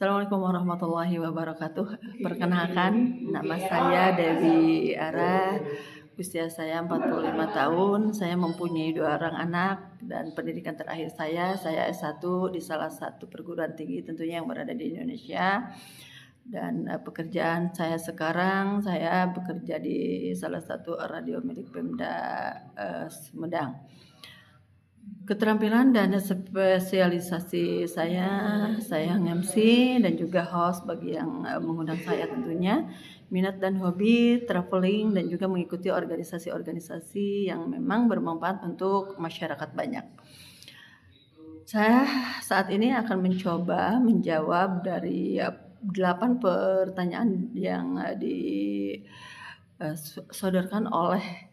Assalamualaikum warahmatullahi wabarakatuh. Perkenalkan, nama saya Dewi Ara. Usia saya 45 tahun. Saya mempunyai 2 orang anak dan pendidikan terakhir saya S1 di salah satu perguruan tinggi tentunya yang berada di Indonesia. Dan pekerjaan saya sekarang, saya bekerja di salah satu radio milik Pemda Sumedang. Keterampilan dan spesialisasi saya MC dan juga host bagi yang mengundang saya tentunya. Minat dan hobi traveling dan juga mengikuti organisasi-organisasi yang memang bermanfaat untuk masyarakat banyak. Saya saat ini akan mencoba menjawab dari 8 pertanyaan yang disodorkan oleh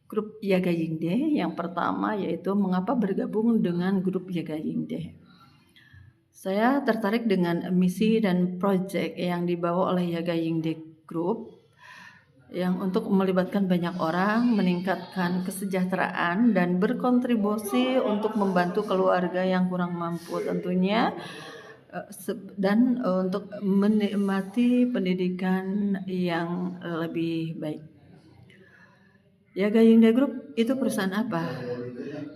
grup Yaga Yingde. Yang pertama yaitu mengapa bergabung dengan grup Yaga Yingde. Saya tertarik dengan misi dan proyek yang dibawa oleh Yaga Yingde Group yang untuk melibatkan banyak orang, meningkatkan kesejahteraan dan berkontribusi untuk membantu keluarga yang kurang mampu tentunya, dan untuk menikmati pendidikan yang lebih baik. Yaga Yingde Group itu perusahaan apa?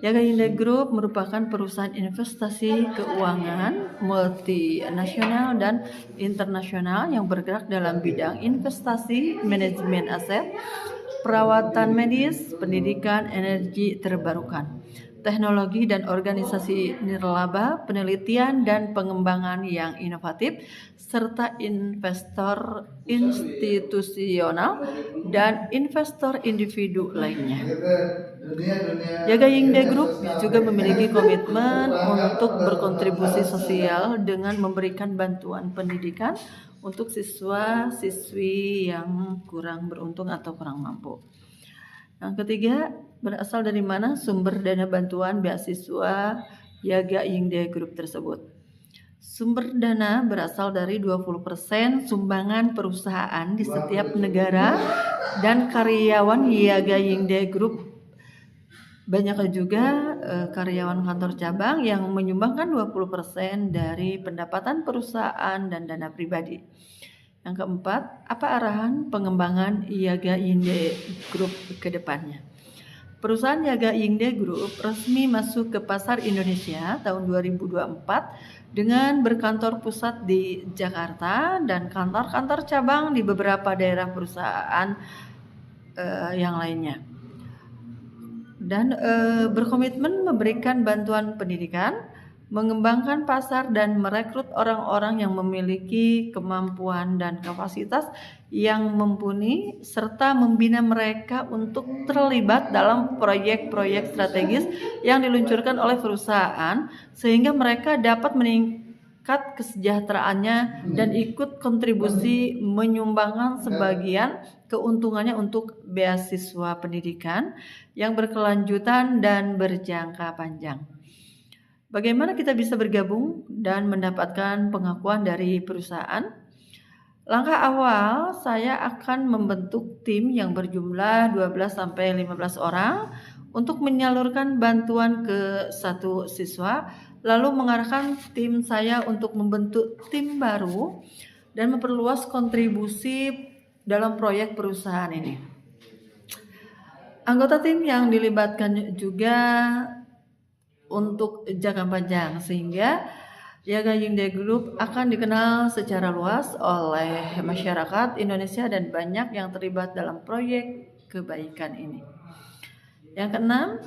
Yaga Yingde Group merupakan perusahaan investasi keuangan multinasional dan internasional yang bergerak dalam bidang investasi, manajemen aset, perawatan medis, pendidikan, energi terbarukan, teknologi dan organisasi nirlaba, penelitian dan pengembangan yang inovatif, serta investor institusional dan investor individu lainnya. Yaga Yingde Group juga memiliki komitmen untuk berkontribusi sosial dengan memberikan bantuan pendidikan untuk siswa-siswi yang kurang beruntung atau kurang mampu. Yang ketiga, berasal dari mana sumber dana bantuan beasiswa Yaga Yingde Group tersebut? Sumber dana berasal dari 20% sumbangan perusahaan di setiap negara dan karyawan Yaga Yingde Group. Banyak juga karyawan kantor cabang yang menyumbangkan 20% dari pendapatan perusahaan dan dana pribadi. Yang keempat, apa arahan pengembangan Yaga Yingde Group ke depannya? Perusahaan Yaga Yingde Group resmi masuk ke pasar Indonesia tahun 2024 dengan berkantor pusat di Jakarta dan kantor-kantor cabang di beberapa daerah perusahaan yang lainnya. Dan berkomitmen memberikan bantuan pendidikan, mengembangkan pasar dan merekrut orang-orang yang memiliki kemampuan dan kapasitas yang mumpuni serta membina mereka untuk terlibat dalam proyek-proyek strategis yang diluncurkan oleh perusahaan sehingga mereka dapat meningkat kesejahteraannya dan ikut kontribusi menyumbangkan sebagian keuntungannya untuk beasiswa pendidikan yang berkelanjutan dan berjangka panjang. Bagaimana kita bisa bergabung dan mendapatkan pengakuan dari perusahaan? Langkah awal, saya akan membentuk tim yang berjumlah 12-15 orang untuk menyalurkan bantuan ke satu siswa, lalu mengarahkan tim saya untuk membentuk tim baru dan memperluas kontribusi dalam proyek perusahaan ini. Anggota tim yang dilibatkan juga untuk jangka panjang sehingga Yaga Yingde Group akan dikenal secara luas oleh masyarakat Indonesia dan banyak yang terlibat dalam proyek kebaikan ini. Yang keenam,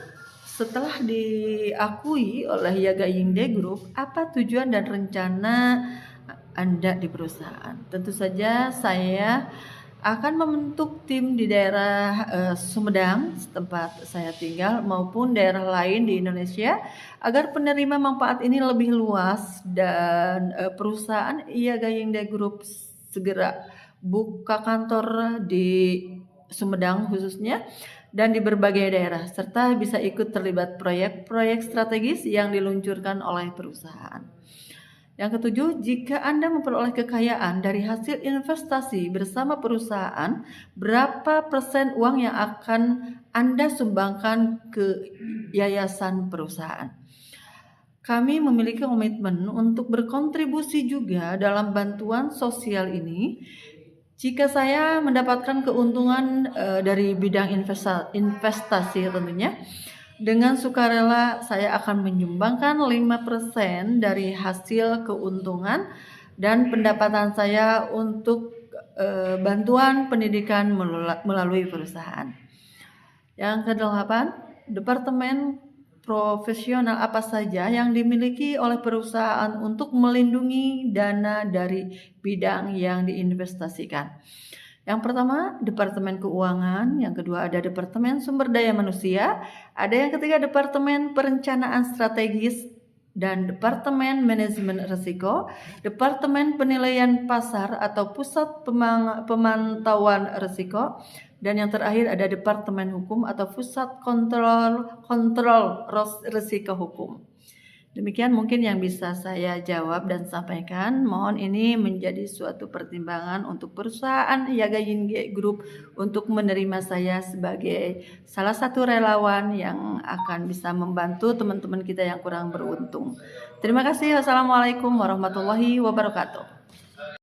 setelah diakui oleh Yaga Yingde Group, apa tujuan dan rencana Anda di perusahaan? Tentu saja saya akan membentuk tim di daerah Sumedang, tempat saya tinggal, maupun daerah lain di Indonesia agar penerima manfaat ini lebih luas dan perusahaan Yaga Yingde Group segera buka kantor di Sumedang khususnya dan di berbagai daerah serta bisa ikut terlibat proyek-proyek strategis yang diluncurkan oleh perusahaan. Yang ketujuh, jika Anda memperoleh kekayaan dari hasil investasi bersama perusahaan, berapa persen uang yang akan Anda sumbangkan ke yayasan perusahaan? Kami memiliki komitmen untuk berkontribusi juga dalam bantuan sosial ini. Jika saya mendapatkan keuntungan dari bidang investasi tentunya, dengan sukarela saya akan menyumbangkan 5% dari hasil keuntungan dan pendapatan saya untuk bantuan pendidikan melalui perusahaan. Yang kedelapan, departemen profesional apa saja yang dimiliki oleh perusahaan untuk melindungi dana dari bidang yang diinvestasikan. Yang pertama, Departemen Keuangan. Yang kedua, ada Departemen Sumber Daya Manusia. Ada yang ketiga, Departemen Perencanaan Strategis dan Departemen Manajemen Risiko, Departemen Penilaian Pasar atau Pusat Pemantauan Risiko, dan yang terakhir ada Departemen Hukum atau Pusat Kontrol Risiko Hukum. Demikian mungkin yang bisa saya jawab dan sampaikan. Mohon ini menjadi suatu pertimbangan untuk perusahaan Yaga Yingde Group untuk menerima saya sebagai salah satu relawan yang akan bisa membantu teman-teman kita yang kurang beruntung. Terima kasih. Wassalamualaikum warahmatullahi wabarakatuh.